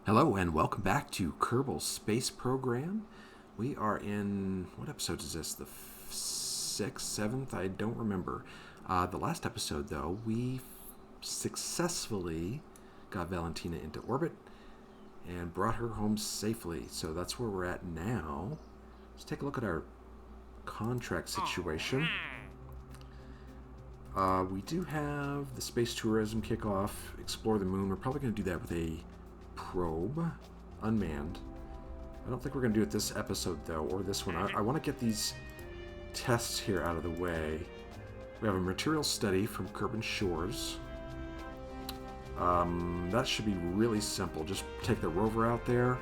Hello and welcome back to Kerbal Space Program. We are in, what episode is this? The 6th, 7th? I don't remember. The last episode, though, we successfully got Valentina into orbit and brought her home safely. So that's where we're at now. Let's take a look at our contract situation. We do have the space tourism kickoff, explore the moon. We're probably going to do that with a probe, unmanned. I don't think we're going to do it this episode, though, or this one. I want to get these tests here out of the way. We have a material study from Kerbal Shores. That should be really simple. Just take the rover out there,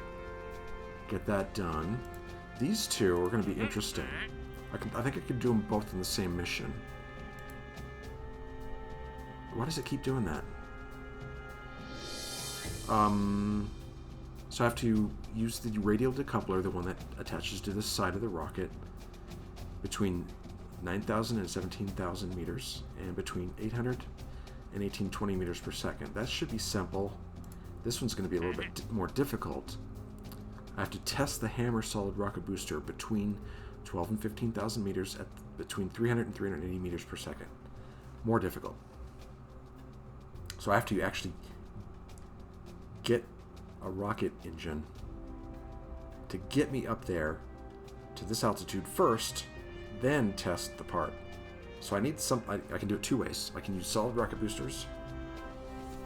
get that done. These two are going to be interesting. I think I could do them both in the same mission. Why does it keep doing that? So I have to use the radial decoupler, the one that attaches to the side of the rocket, between 9,000 and 17,000 meters, and between 800 and 1820 meters per second. That should be simple. This one's going to be a little bit more difficult. I have to test the hammer solid rocket booster between 12 and 15,000 meters at between 300 and 380 meters per second. More difficult. So I have to actually get a rocket engine to get me up there to this altitude first, then test the part. So I need some. I can do it two ways. I can use solid rocket boosters,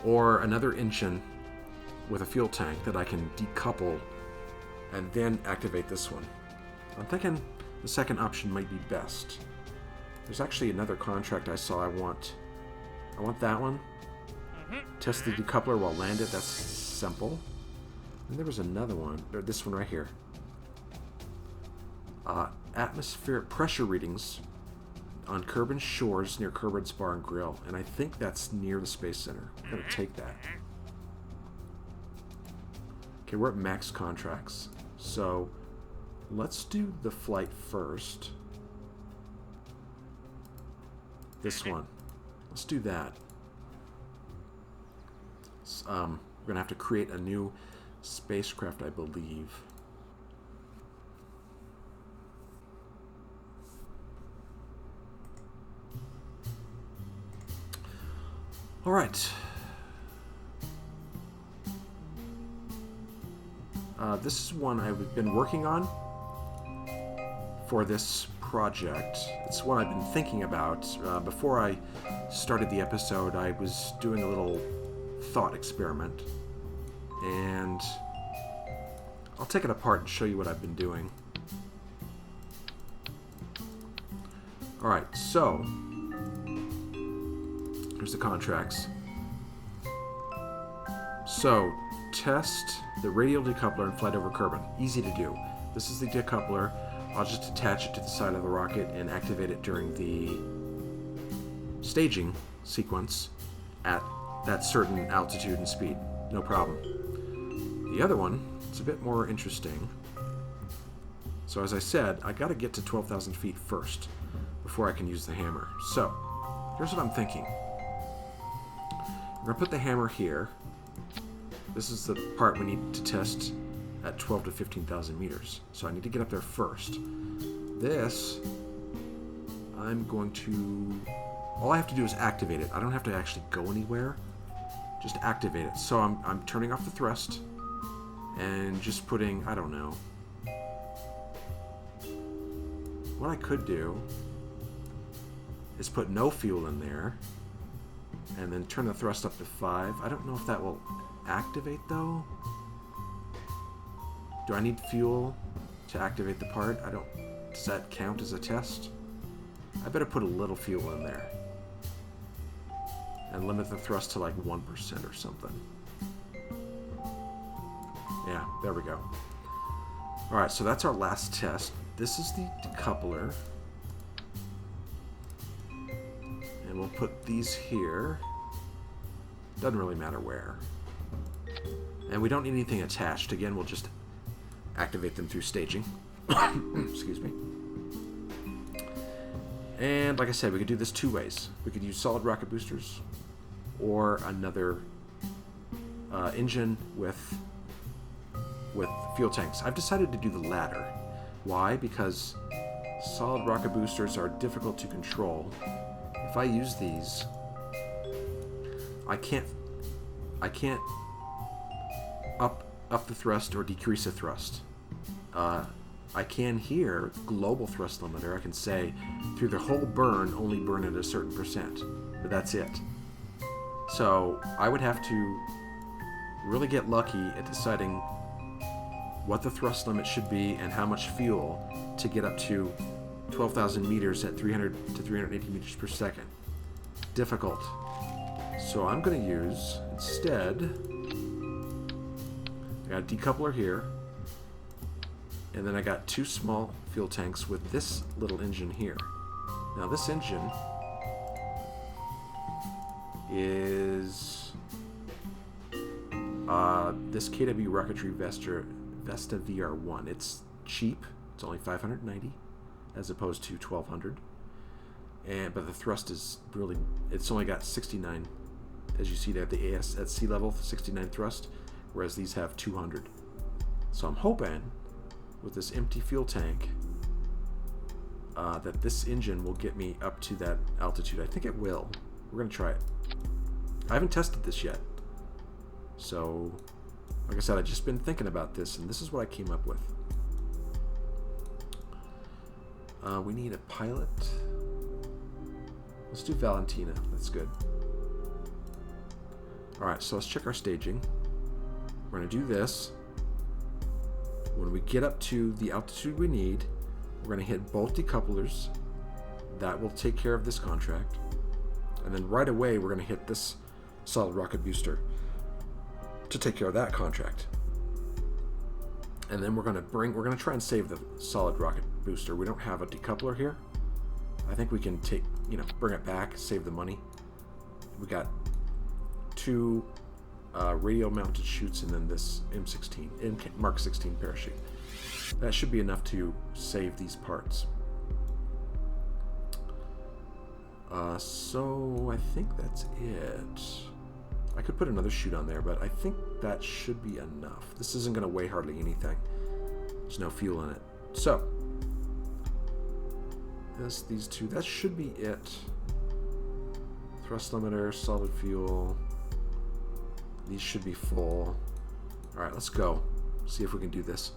or another engine with a fuel tank that I can decouple and then activate this one. I'm thinking the second option might be best. There's actually another contract I saw. I want that one. Test the decoupler while landed. That's simple. And there was another one. This one right here. Atmospheric pressure readings on Kerbal Shores near Kerbal's Bar and Grill. And I think that's near the Space Center. I'm going to take that. Okay, we're at max contracts. So let's do the flight first. This one. Let's do that. We're going to have to create a new spacecraft, I believe. All right. This is one I've been working on for this project. It's one I've been thinking about. Before I started the episode, I was doing a little thought experiment, and I'll take it apart and show you what I've been doing. Alright, so here's the contracts. So, test the radial decoupler and flight over Kerbal. Easy to do. This is the decoupler. I'll just attach it to the side of the rocket and activate it during the staging sequence at that certain altitude and speed. No problem. The other one, it's a bit more interesting. So as I said, I got to get to 12,000 feet first before I can use the hammer. So, here's what I'm thinking. We're going to put the hammer here. This is the part we need to test at 12 to 15,000 meters. So I need to get up there first. This, I'm going to... all I have to do is activate it. I don't have to actually go anywhere. Just activate it. So I'm turning off the thrust and just putting, I don't know. What I could do is put no fuel in there and then turn the thrust up to 5. I don't know if that will activate though. Do I need fuel to activate the part? Does that count as a test? I better put a little fuel in there and limit the thrust to like 1% or something. Yeah, there we go. Alright, so that's our last test. This is the decoupler. And we'll put these here. Doesn't really matter where. And we don't need anything attached. Again, we'll just activate them through staging. Excuse me. And like I said, we could do this two ways. We could use solid rocket boosters or another engine with with fuel tanks. I've decided to do the latter. Why? Because solid rocket boosters are difficult to control. If I use these, I can't up the thrust or decrease the thrust. I can here, global thrust limiter, I can say through the whole burn, only burn at a certain percent, but that's it. So I would have to really get lucky at deciding what the thrust limit should be and how much fuel to get up to 12,000 meters at 300 to 380 meters per second. Difficult. So I'm going to use, instead, I got a decoupler here, and then I got two small fuel tanks with this little engine here. Now this engine is this KW Rocketry Vesta VR1. It's cheap. It's only 590 as opposed to 1200. But the thrust is really, it's only got 69, as you see there, the AS at sea level, 69 thrust, whereas these have 200. So I'm hoping with this empty fuel tank that this engine will get me up to that altitude. I think it will. We're going to try it. I haven't tested this yet. So, like I said, I've just been thinking about this, and this is what I came up with. We need a pilot. Let's do Valentina. That's good. Alright, so let's check our staging. We're going to do this. When we get up to the altitude we need, we're going to hit both decouplers. That will take care of this contract. And then right away, we're going to hit this solid rocket booster to take care of that contract. And then we're going to try and save the solid rocket booster. We don't have a decoupler here. I think we can bring it back, save the money. We got two radio mounted chutes and then this M16 Mark 16 parachute. That should be enough to save these parts. So I think that's it. I could put another chute on there, but I think that should be enough. This isn't going to weigh hardly anything. There's no fuel in it. So these two, that should be it. Thrust limiter, solid fuel. These should be full. All right, let's go. See if we can do this.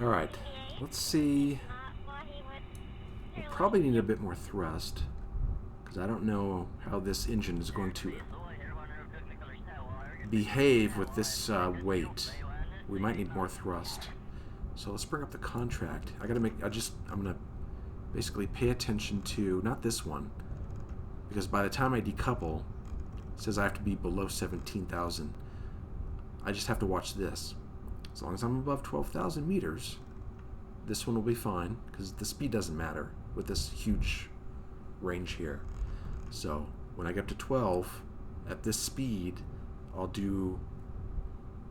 All right, let's see. We'll probably need a bit more thrust because I don't know how this engine is going to behave with this weight. We might need more thrust. So let's bring up the contract. I'm gonna basically pay attention to, not this one, because by the time I decouple, it says I have to be below 17,000. I just have to watch this. As long as I'm above 12,000 meters, this one will be fine, because the speed doesn't matter with this huge range here. So when I get up to 12, at this speed, I'll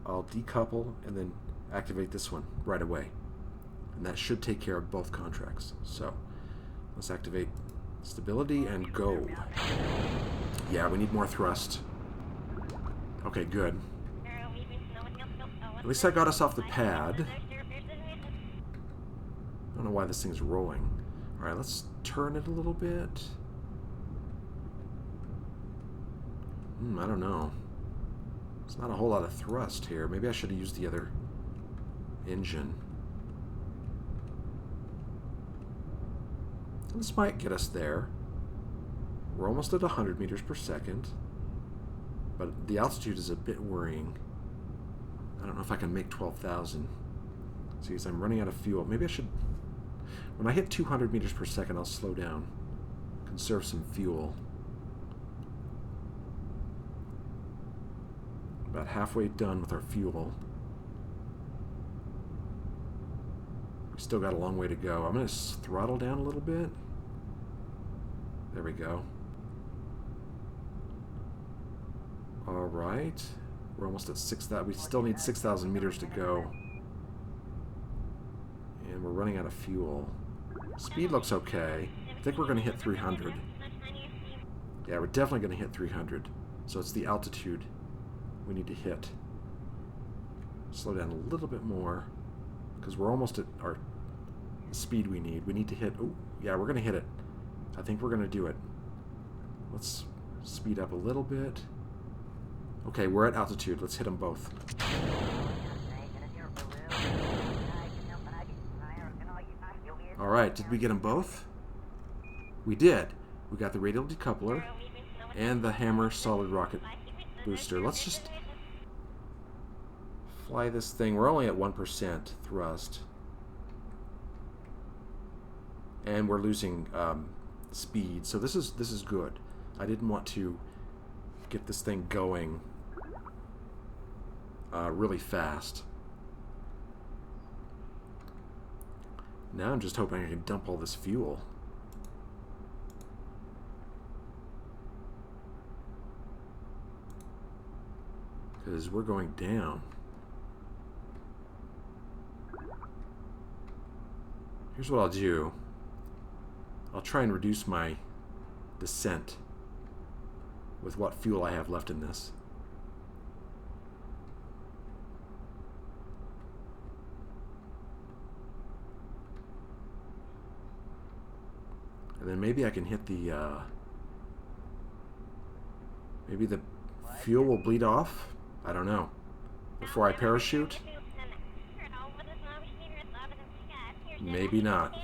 decouple and then activate this one right away. And that should take care of both contracts. So let's activate stability and go. Yeah, we need more thrust. Okay, good. At least I got us off the pad. I don't know why this thing's rolling. Alright, let's turn it a little bit. I don't know. There's not a whole lot of thrust here. Maybe I should have used the other engine. This might get us there. We're almost at 100 meters per second. But the altitude is a bit worrying. I don't know if I can make 12,000. See, as I'm running out of fuel. Maybe I should... When I hit 200 meters per second, I'll slow down. Conserve some fuel. About halfway done with our fuel. We still got a long way to go. I'm going to throttle down a little bit. There we go. Alright. We're almost at 6,000. We still need 6,000 meters to go. And we're running out of fuel. Speed looks okay. I think we're going to hit 300. Yeah, we're definitely going to hit 300. So it's the altitude we need to hit. Slow down a little bit more, because we're almost at our speed we need. We need to hit... Oh, yeah, we're going to hit it. I think we're going to do it. Let's speed up a little bit. Okay, we're at altitude. Let's hit them both. Alright, did we get them both? We did. We got the radial decoupler and the hammer solid rocket booster. Let's just fly this thing. We're only at 1% thrust. And we're losing speed, so this is good. I didn't want to get this thing going really fast. Now I'm just hoping I can dump all this fuel. Because we're going down. Here's what I'll do. I'll try and reduce my descent with what fuel I have left in this. And then maybe I can hit the, maybe the fuel will bleed off? I don't know. Before I parachute? Maybe not.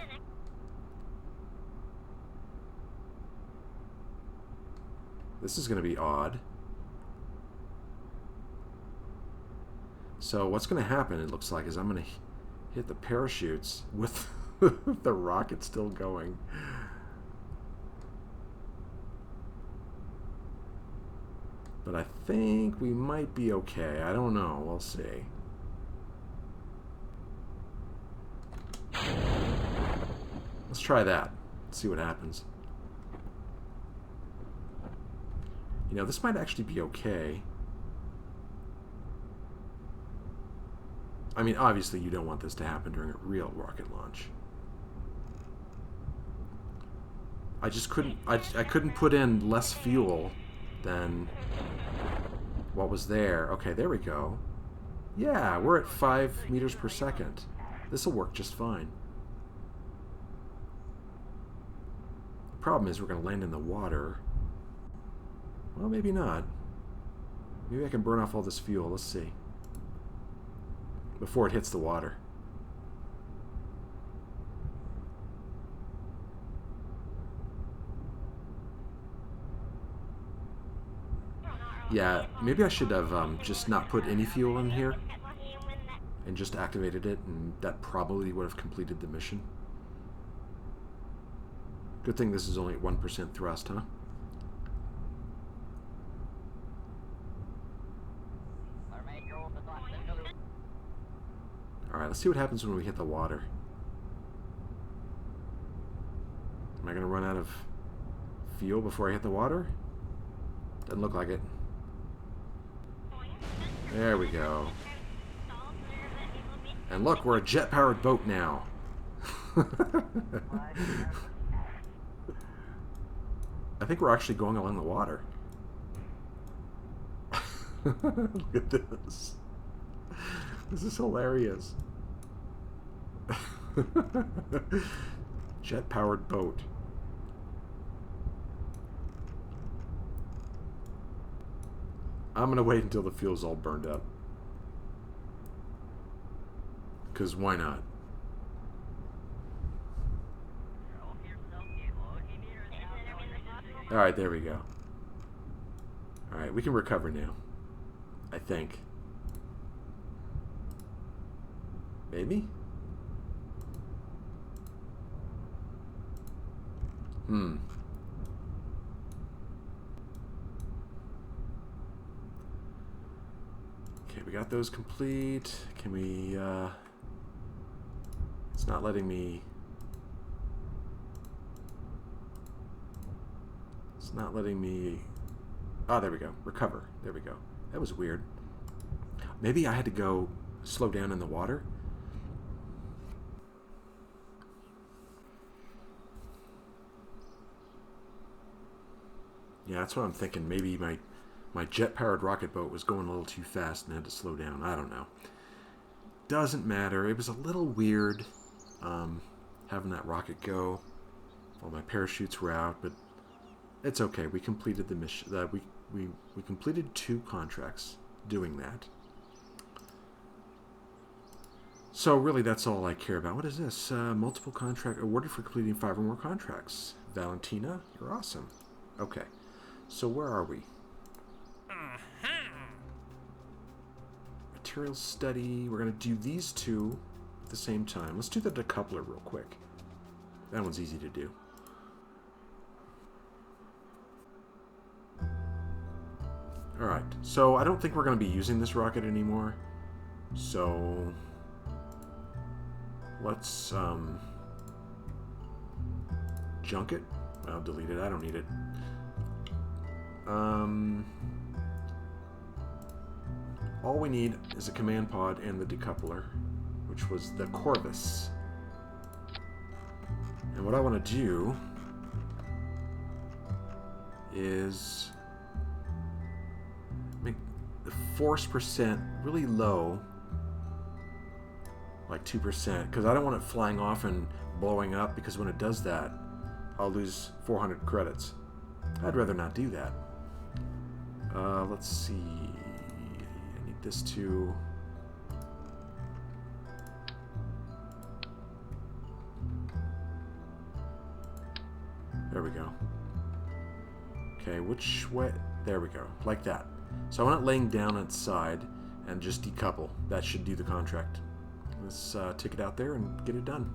This is going to be odd. So what's going to happen, it looks like, is I'm going to hit the parachutes with the rocket still going. But I think we might be okay. I don't know. We'll see. Let's try that. See what happens. You know, this might actually be okay. I mean, obviously you don't want this to happen during a real rocket launch. I just couldn't, I couldn't put in less fuel than what was there. Okay, there we go. Yeah, we're at 5 meters per second. This will work just fine. The problem is we're going to land in the water. Well, maybe not. Maybe I can burn off all this fuel. Let's see. Before it hits the water. Yeah, maybe I should have just not put any fuel in here and just activated it, and that probably would have completed the mission. Good thing this is only at 1% thrust, huh? Alright, let's see what happens when we hit the water. Am I going to run out of fuel before I hit the water? Doesn't look like it. There we go. And look, we're a jet-powered boat now. I think we're actually going along the water. Look at this. This is hilarious. Jet-powered boat. I'm going to wait until the fuel's all burned up. Because why not? Alright, there we go. Alright, we can recover now. I think. Maybe? Okay, we got those complete. Can we, it's not letting me... It's not letting me... Oh, there we go. Recover. There we go. That was weird. Maybe I had to go slow down in the water. Yeah, that's what I'm thinking. Maybe my jet-powered rocket boat was going a little too fast and had to slow down. I don't know. Doesn't matter. It was a little weird having that rocket go while my parachutes were out, but it's okay. We completed the mission. We completed 2 contracts doing that. So really, that's all I care about. What is this? Multiple contract awarded for completing 5 or more contracts. Valentina, you're awesome. Okay, so where are we? Materials study. We're going to do these 2 at the same time. Let's do the decoupler real quick. That one's easy to do. Alright, so I don't think we're going to be using this rocket anymore. So let's junk it. I'll delete it. I don't need it. All we need is a command pod and the decoupler, which was the Corvus. And what I want to do is make the force percent really low, like 2%, because I don't want it flying off and blowing up, because when it does that, I'll lose 400 credits. I'd rather not do that. Let's see. I need this to... There we go. Okay, which way? There we go. Like that. So I want it laying down its side and just decouple. That should do the contract. Let's take it out there and get it done.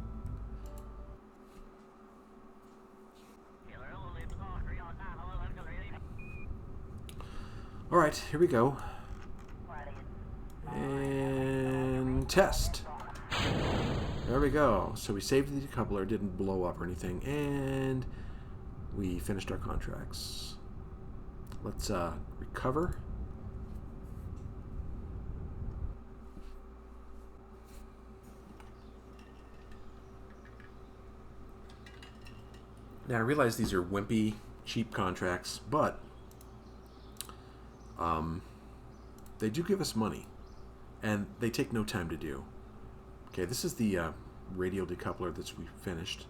Alright, here we go. And test. There we go. So we saved the decoupler, didn't blow up or anything, and we finished our contracts. Let's recover. Now I realize these are wimpy, cheap contracts, but they do give us money, and they take no time to do. Okay, this is the radial decoupler that we finished.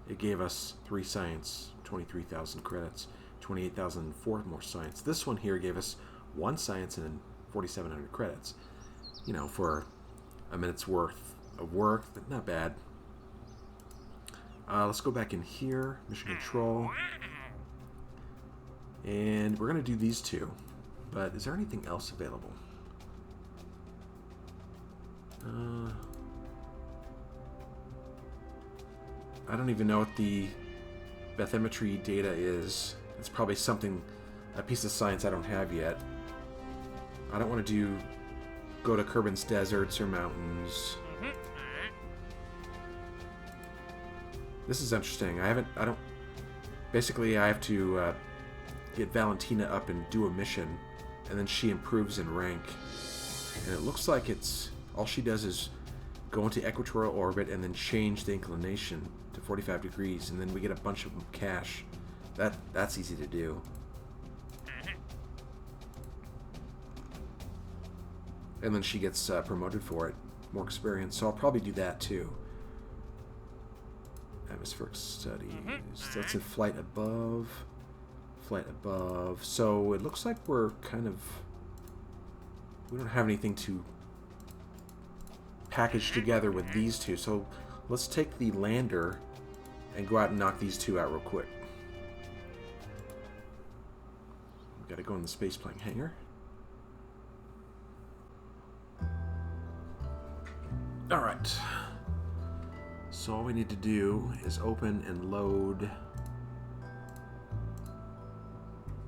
It gave us 3 science, 23,000 credits, 28,004 more science. This one here gave us 1 science and 4,700 credits. You know, for a minute's worth of work, but not bad. Let's go back in here, mission control, and we're going to do these 2. But is there anything else available? I don't even know what the bathymetry data is. It's probably something, a piece of science I don't have yet. I don't want to go to Kerbin's deserts or mountains. This is interesting. Basically I have to get Valentina up and do a mission, and then she improves in rank. And it looks like all she does is go into equatorial orbit and then change the inclination to 45 degrees, and then we get a bunch of cash. That's easy to do. And then she gets promoted for it, more experience. So I'll probably do that too. Atmospheric studies. That's in flight above. Flight above. So it looks like we're kind of... We don't have anything to package together with these 2. So let's take the lander and go out and knock these 2 out real quick. We've got to go in the spaceplane hangar. Alright. So all we need to do is open and load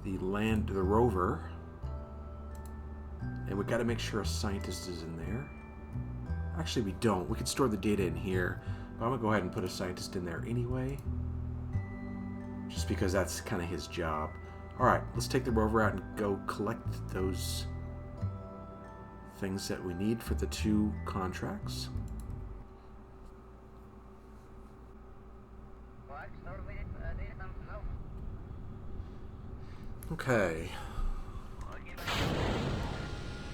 the rover. And we've got to make sure a scientist is in there. Actually, we don't. We could store the data in here. But I'm going to go ahead and put a scientist in there anyway. Just because that's kind of his job. Alright, let's take the rover out and go collect those things that we need for the 2 contracts. Okay.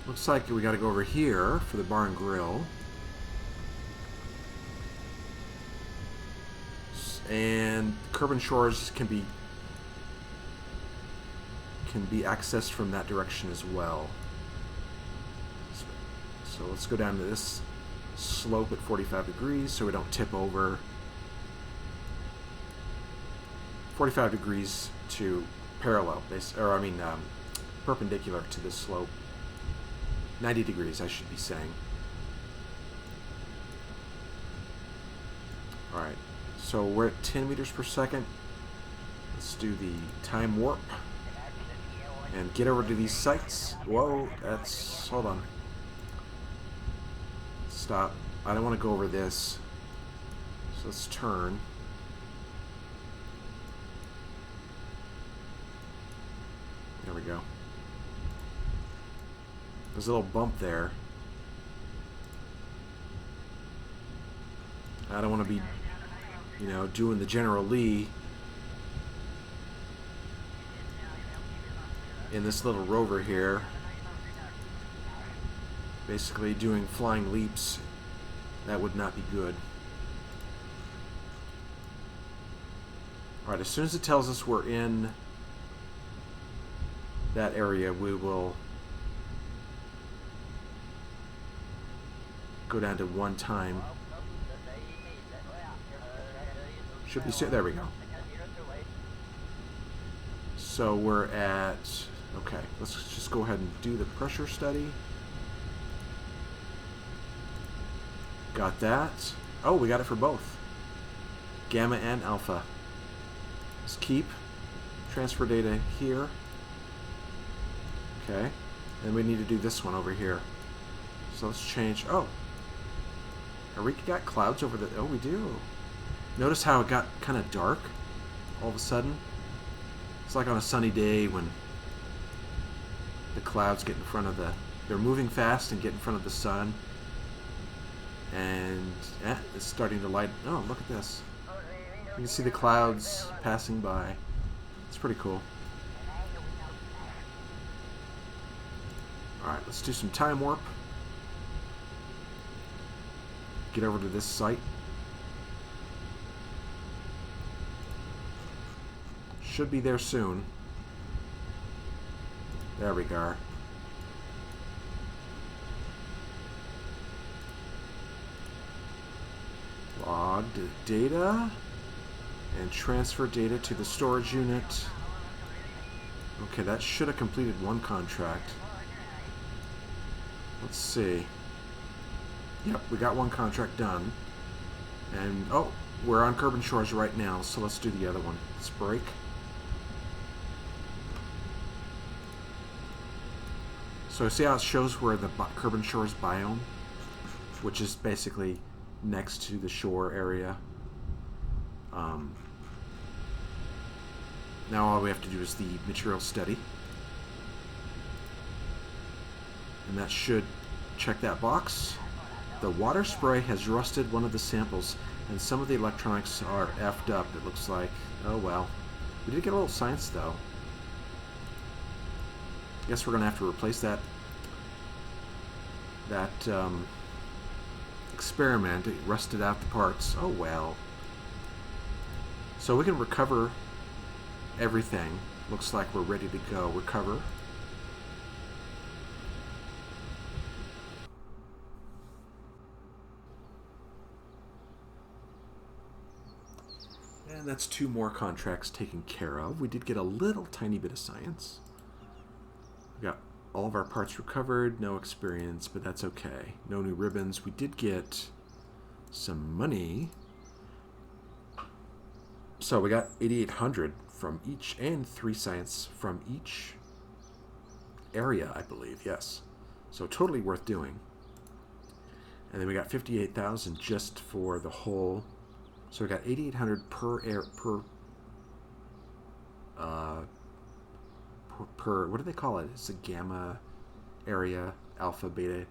Looks like we got to go over here for the bar and grill. And Kerbal Shores can be accessed from that direction as well. So let's go down to this slope at 45 degrees so we don't tip over. 45 degrees to parallel, perpendicular to this slope. 90 degrees, I should be saying. Alright, so we're at 10 meters per second. Let's do the time warp and get over to these sites. Whoa, hold on. Stop. I don't want to go over this. So let's turn. There we go. There's a little bump there. I don't want to be, doing the General Lee in this little rover here. Basically doing flying leaps. That would not be good. Alright, as soon as it tells us we're in that area, we will go down to one time. Should be there we go. So we're at, okay, let's just go ahead and do the pressure study. Got that. Oh, we got it for both. Gamma and alpha. Let's keep. Transfer data here. Okay. And we need to do this one over here. So let's change. Oh. Are we got clouds over the... Oh, we do. Notice how it got kind of dark all of a sudden? It's like on a sunny day when the clouds get in front of the... They're moving fast and get in front of the sun. And it's starting to light. Oh, look at this. You can see the clouds passing by. It's pretty cool. Alright, let's do some time warp. Get over to this site. Should be there soon. There we go. Logged data and transfer data to the storage unit. Okay, that should have completed one contract. Let's see. Yep, we got one contract done. And, oh, we're on Kerbal Shores right now, so let's do the other one. Let's break. So see how it shows where the Kerbal Shores biome, which is basically next to the shore area. Now all we have to do is the material study. And that should check that box. The water spray has rusted one of the samples, and some of the electronics are effed up, it looks like. Oh well. We did get a little science, though. Guess we're going to have to replace that experiment. It rusted out the parts. Oh well. So we can recover everything. Looks like we're ready to go. Recover. And that's 2 more contracts taken care of. We did get a little tiny bit of science. We got all of our parts recovered, no experience, but that's okay. No new ribbons. We did get some money. So we got 8,800 from each, and 3 science from each area, I believe, yes. So totally worth doing. And then we got 58,000 just for the whole. So we got 8,800 per what do they call it? It's a gamma area, alpha, beta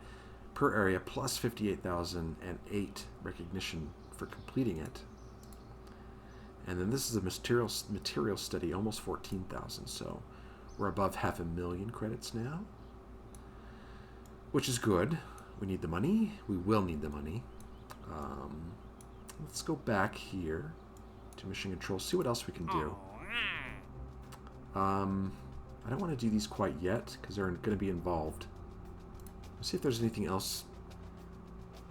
per area, plus 58,008 recognition for completing it. And then this is a material study, almost 14,000. So We're above 500,000 credits now, which is good. We need the money. We will need the money. Let's go back here to mission control, see what else we can do. I don't want to do these quite yet because they're going to be involved. Let's see if there's anything else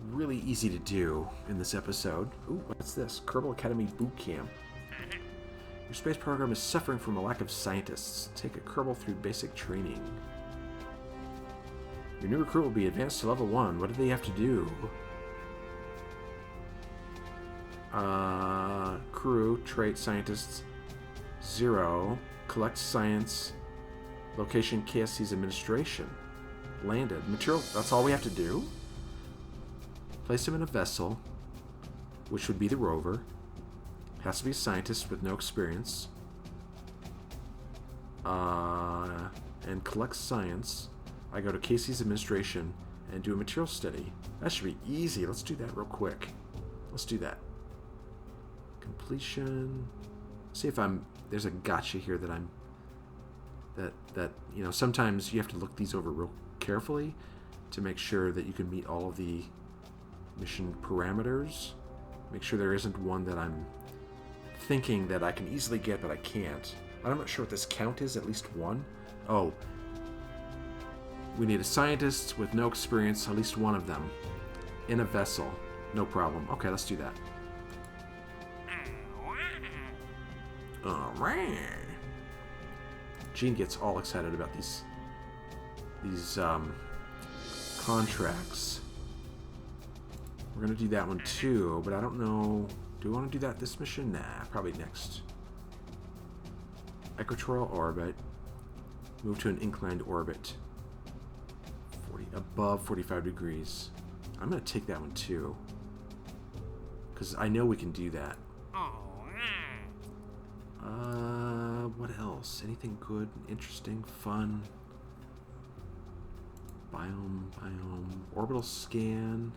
really easy to do in this episode. Ooh, what's this? Kerbal Academy Boot Camp. Your space program is suffering from a lack of scientists. Take a Kerbal through basic training. Your new recruit will be advanced to level 1. What do they have to do? Crew, trait, scientists, 0. Collect science. Location, KSC's administration. Landed. Material, that's all we have to do? Place him in a vessel, which would be the rover. Has to be a scientist with no experience. And collect science. I go to Casey's administration and do a material study. That should be easy. Let's do that real quick. Let's do that. Completion. See if there's a gotcha here that you know, sometimes you have to look these over real carefully to make sure that you can meet all of the mission parameters. Make sure there isn't one that I'm thinking that I can easily get but I can't. I'm not sure what this count is, at least one. Oh. We need a scientist with no experience, at least one of them. In a vessel. No problem. Okay, let's do that. Alright. Gene gets all excited about these contracts. We're gonna do that one too, but I don't know. Do we want to do that this mission? Nah, probably next. Equatorial orbit. Move to an inclined orbit. Above 45 degrees. I'm gonna take that one too, because I know we can do that. What else? Anything good, interesting, fun? Biome. Orbital scan.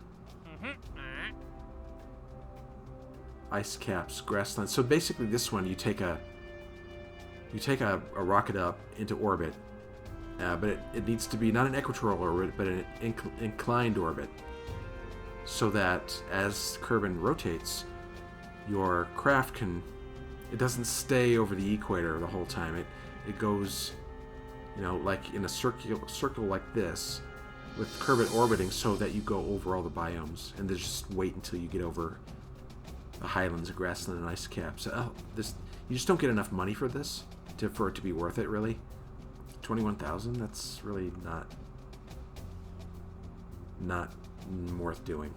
Ice caps, grassland. So basically, this one you take a rocket up into orbit, but it needs to be not an equatorial orbit, but an inclined orbit, so that as Kerbin rotates, your craft it doesn't stay over the equator the whole time. It goes, you know, like in a circle like this, with Kerbin orbiting, so that you go over all the biomes, and then just wait until you get over the highlands, grassland, and ice caps. You just don't get enough money for this for it to be worth it, really. 21,000. That's really not worth doing.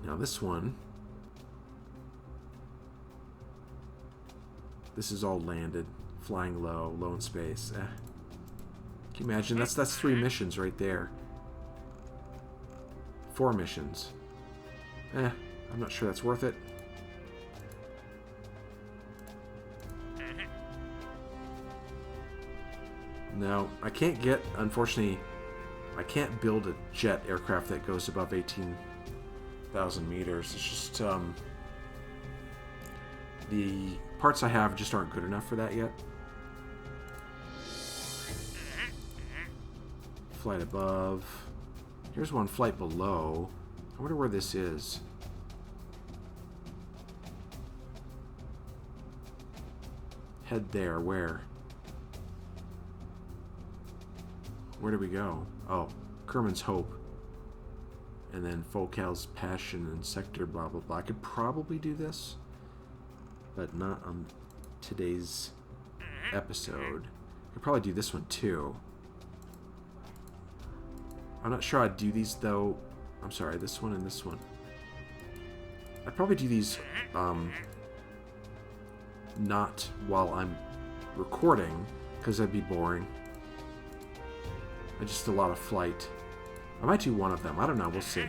Now this one, this is all landed, flying low in space. Can you imagine? That's 3 missions right there. 4 missions. I'm not sure that's worth it. No, I can't get, unfortunately, I can't build a jet aircraft that goes above 18,000 meters. It's just, the parts I have just aren't good enough for that yet. Flight above. Here's one flight below. I wonder where this is. Head there. Where? Where do we go? Oh, Kerman's Hope. And then Focal's Passion and Sector blah blah blah. I could probably do this, but not on today's episode. I could probably do this one too. I'm not sure I'd do these though. I'm sorry, this one and this one. I'd probably do these not while I'm recording, because that'd be boring. And just a lot of flight. I might do one of them. I don't know. We'll see.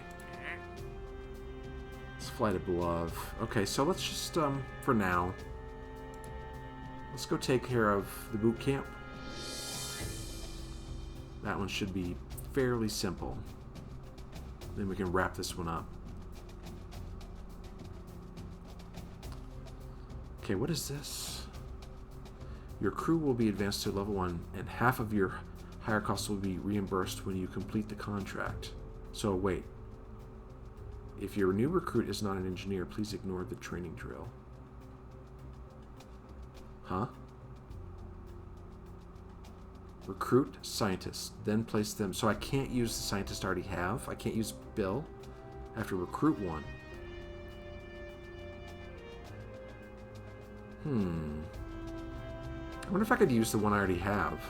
Let's flight above. Okay, so let's just, for now, let's go take care of the boot camp. That one should be fairly simple. Then we can wrap this one up. Okay, what is this? Your crew will be advanced to level 1, and half of your higher costs will be reimbursed when you complete the contract. So, wait. If your new recruit is not an engineer, please ignore the training drill. Huh? Recruit scientists, then place them. So I can't use the scientist I already have. I can't use Bill. I have to recruit one. I wonder if I could use the one I already have.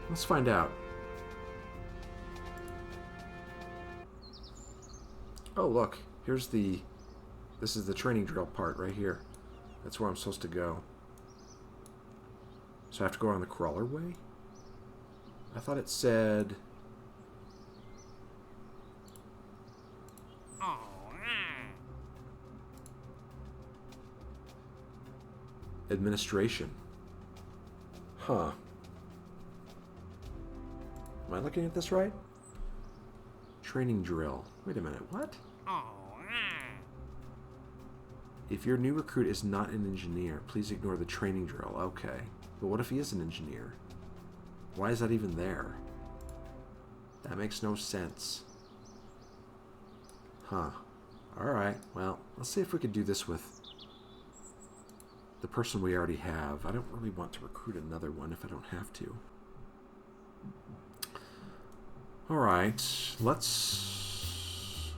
Let's find out. Oh, look. Here's the... This is the training drill part right here. That's where I'm supposed to go. So I have to go on the crawler way? I thought it said... Administration. Huh. Am I looking at this right? Training drill. Wait a minute, what? If your new recruit is not an engineer, please ignore the training drill. Okay. But what if he is an engineer? Why is that even there? That makes no sense. Huh. Alright, well, let's see if we could do this with the person we already have. I don't really want to recruit another one if I don't have to. Alright, let's...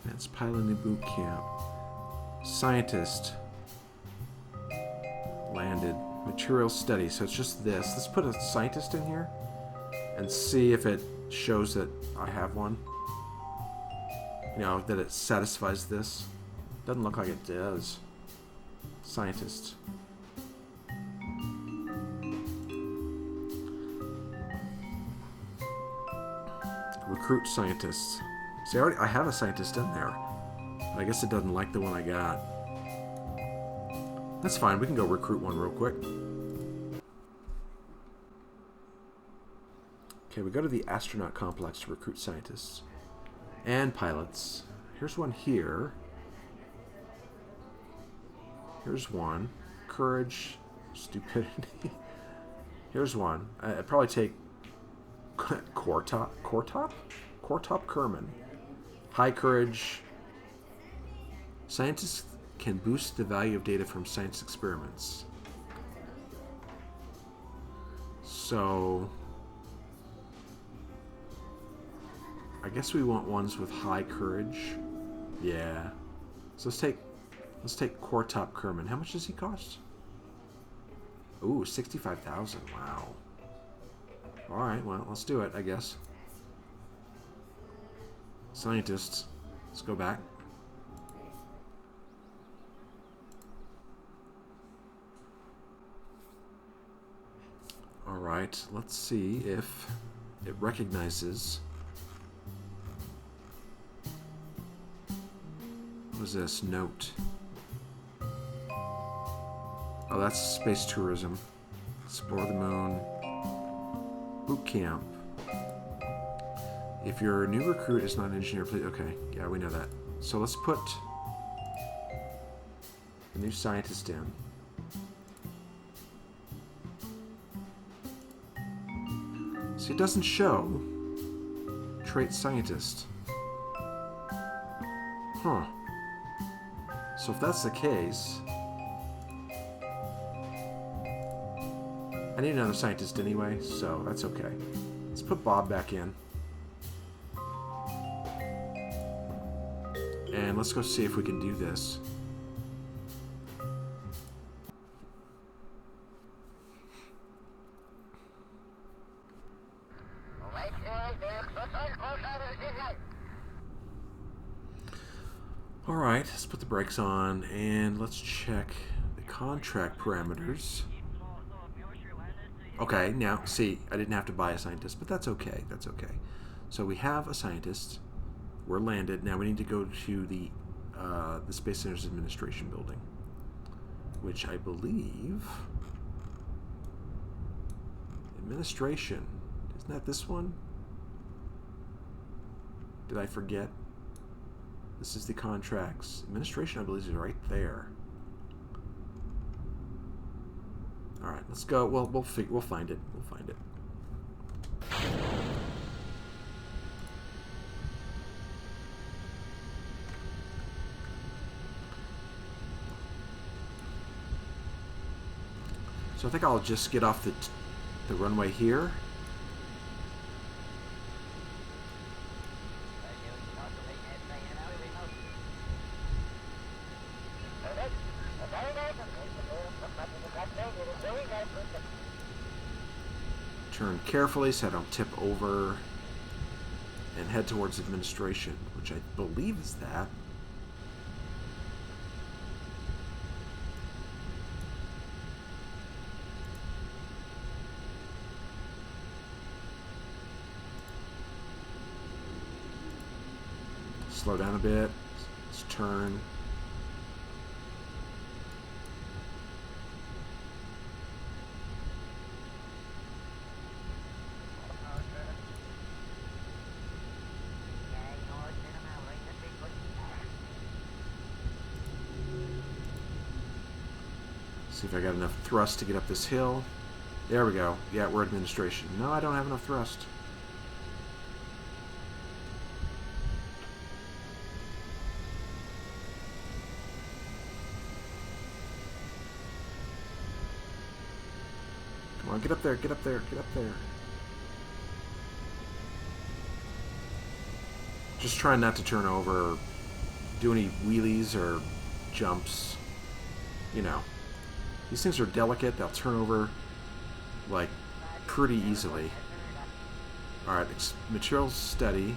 Advanced Piloting Boot Camp. Scientist. Landed. Material study. So it's just this. Let's put a scientist in here and see if it shows that I have one. You know, that it satisfies this. Doesn't look like it does. Scientist. Recruit scientists. See, I have a scientist in there. But I guess it doesn't like the one I got. That's fine. We can go recruit one real quick. Okay, we go to the astronaut complex to recruit scientists. And pilots. Here's one here. Here's one. Courage. Stupidity. Here's one. I'd probably take Cortop Kerman. High courage. Scientists can boost the value of data from science experiments. So I guess we want ones with high courage. Yeah. So let's take Cortop Kerman. How much does he cost? Ooh, 65,000. Wow. Alright, well, let's do it, I guess. Scientists. Let's go back. Alright, let's see if it recognizes... What is this? Note. Oh, that's space tourism. Explore the moon. Boot camp. If your new recruit is not an engineer, please... Okay, yeah, we know that. So let's put the new scientist in. See, it doesn't show trait scientist. Huh. So if that's the case... I need another scientist anyway, so that's okay. Let's put Bob back in. And let's go see if we can do this. Alright, let's put the brakes on and let's check the contract parameters. Okay, now, see, I didn't have to buy a scientist, but that's okay, that's okay. So we have a scientist. We're landed. Now we need to go to the Space Center's Administration building, which I believe... Administration. Isn't that this one? Did I forget? This is the contracts. Administration, I believe, is right there. All right, let's go. Well, we'll find it. We'll find it. So I think I'll just get off the runway here. Turn carefully so I don't tip over, and head towards administration, which I believe is that. Slow down a bit. Let's turn. See if I got enough thrust to get up this hill. There we go. Yeah, we're administration. No, I don't have enough thrust. Come on, get up there, get up there, get up there. Just trying not to turn over or do any wheelies or jumps. You know. These things are delicate. They'll turn over, like, pretty easily. Alright, material's steady.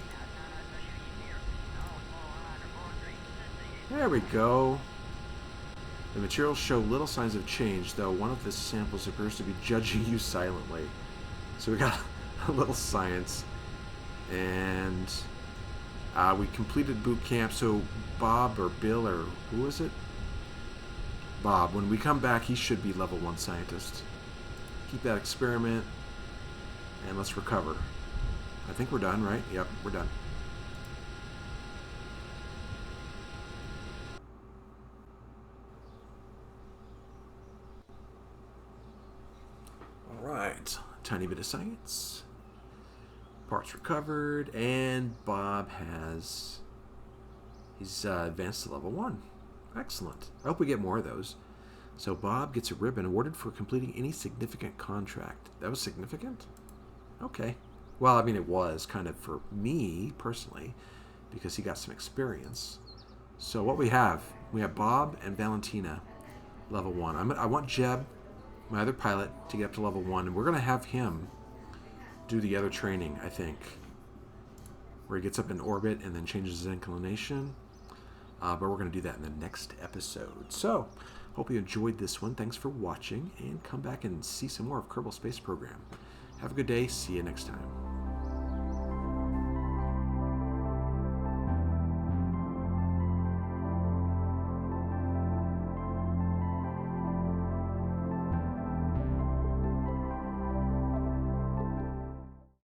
There we go. The materials show little signs of change, though one of the samples appears to be judging you silently. So we got a little science. And we completed boot camp, so Bob or Bill or who is it? Bob, when we come back, he should be level 1 scientist. Keep that experiment, and let's recover. I think we're done, right? Yep, we're done. Alright, tiny bit of science. Parts recovered, and Bob has... He's advanced to level 1. Excellent. I hope we get more of those. So Bob gets a ribbon awarded for completing any significant contract. That was significant? Okay. Well, I mean, it was kind of for me, personally, because he got some experience. So what we have Bob and Valentina, level 1. I want Jeb, my other pilot, to get up to level 1, and we're going to have him do the other training, I think, where he gets up in orbit and then changes his inclination. But we're going to do that in the next episode. So, hope you enjoyed this one. Thanks for watching, and come back and see some more of Kerbal Space Program. Have a good day. See you next time.